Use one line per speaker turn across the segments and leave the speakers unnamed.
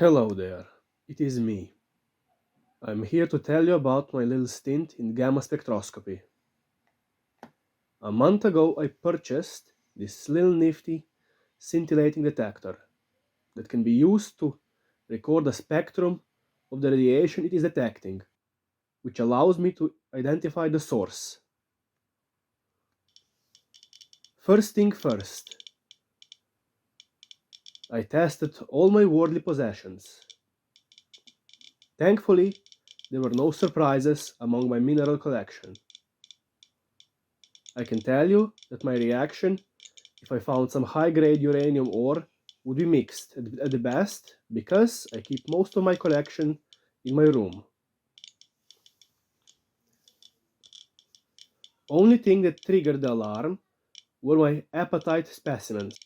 Hello there, it is me. I'm here to tell you about my little stint in Gamma spectroscopy. A month ago I purchased this little nifty scintillating detector that can be used to record the spectrum of the radiation it is detecting, which allows me to identify the source. First thing first, I tested all my worldly possessions. Thankfully, there were no surprises among my mineral collection. I can tell you that my reaction if I found some high-grade uranium ore would be mixed at the best, because I keep most of my collection in my room. Only thing that triggered the alarm were my apatite specimens.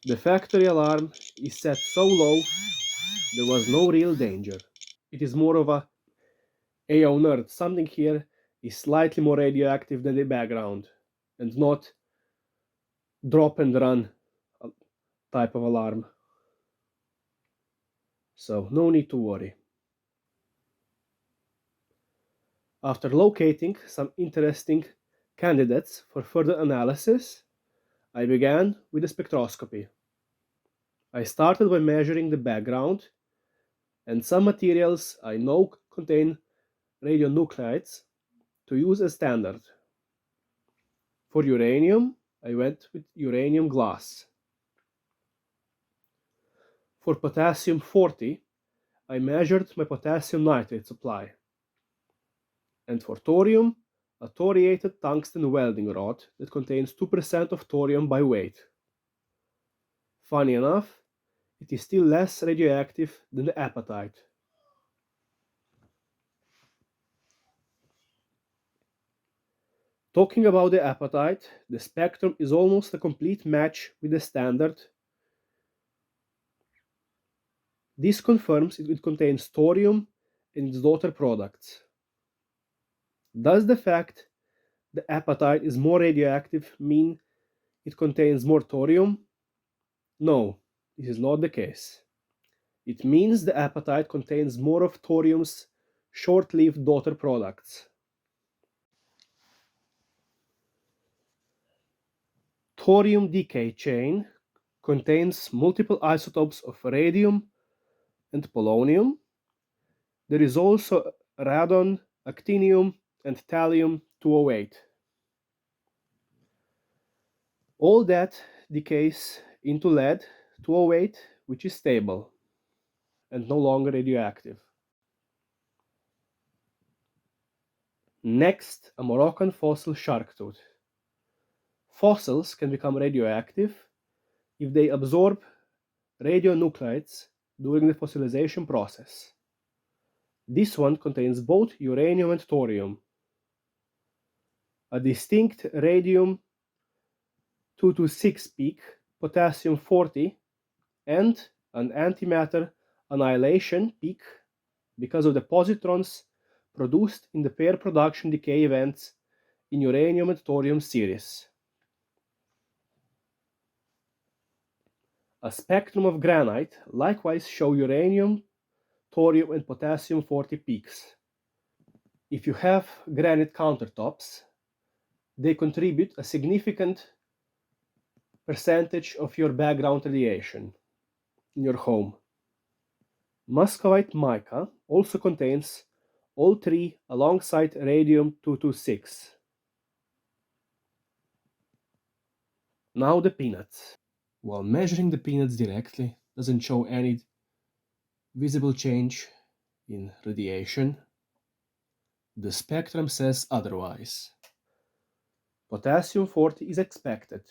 The factory alarm is set so low there was no real danger. It is more of a "Ayo nerd, something here is slightly more radioactive than the background," and not drop and run type of alarm. So no need to worry. After locating some interesting candidates for further analysis, I began with the spectroscopy. I started by measuring the background, and some materials I know contain radionuclides to use as standard. For uranium, I went with uranium glass. For potassium-40, I measured my potassium nitrate supply. And for thorium, a thoriated tungsten welding rod that contains 2% of thorium by weight. Funny enough, it is still less radioactive than the apatite. Talking about the apatite, the spectrum is almost a complete match with the standard. This confirms it contains thorium and its daughter products. Does the fact the apatite is more radioactive mean it contains more thorium? No, this is not the case. It means the apatite contains more of thorium's short-lived daughter products. Thorium decay chain contains multiple isotopes of radium and polonium. There is also radon, actinium, and thallium-208. All that decays into lead-208, which is stable and no longer radioactive. Next, a Moroccan fossil shark tooth. Fossils can become radioactive if they absorb radionuclides during the fossilization process. This one contains both uranium and thorium. A distinct radium-226 peak, potassium-40, and an antimatter annihilation peak because of the positrons produced in the pair production decay events in uranium and thorium series. A spectrum of granite likewise show uranium, thorium, and potassium-40 peaks. If you have granite countertops, they contribute a significant percentage of your background radiation in your home. Muscovite mica also contains all three alongside radium-226. Now the peanuts. While measuring the peanuts directly doesn't show any visible change in radiation, the spectrum says otherwise. Potassium-40 is expected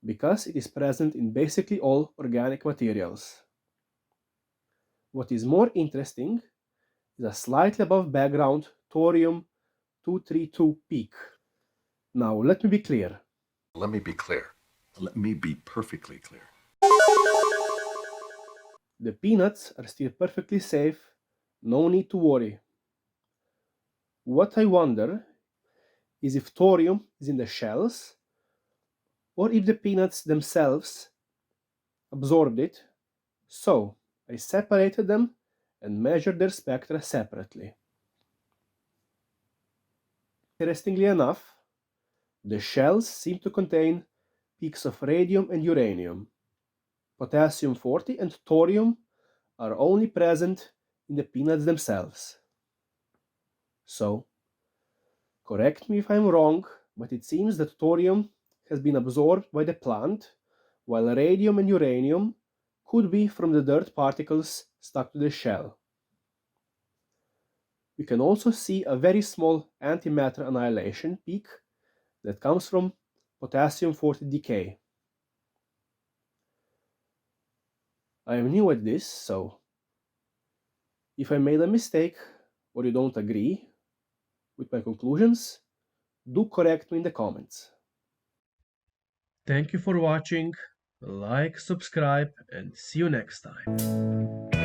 because it is present in basically all organic materials. What is more interesting is a slightly above background thorium-232 peak. Now let me be clear.
Let me be clear. Let me be perfectly clear.
The peanuts are still perfectly safe, no need to worry. What I wonder is if thorium is in the shells, or if the peanuts themselves absorbed it. So I separated them and measured their spectra separately. Interestingly enough, the shells seem to contain peaks of radium and uranium. Potassium-40 and thorium are only present in the peanuts themselves. So, correct me if I'm wrong, but it seems that thorium has been absorbed by the plant, while radium and uranium could be from the dirt particles stuck to the shell. We can also see a very small antimatter annihilation peak that comes from potassium-40 decay. I am new at this, so if I made a mistake or you don't agree with my conclusions, do correct me in the comments. Thank you for watching, like, subscribe, and see you next time.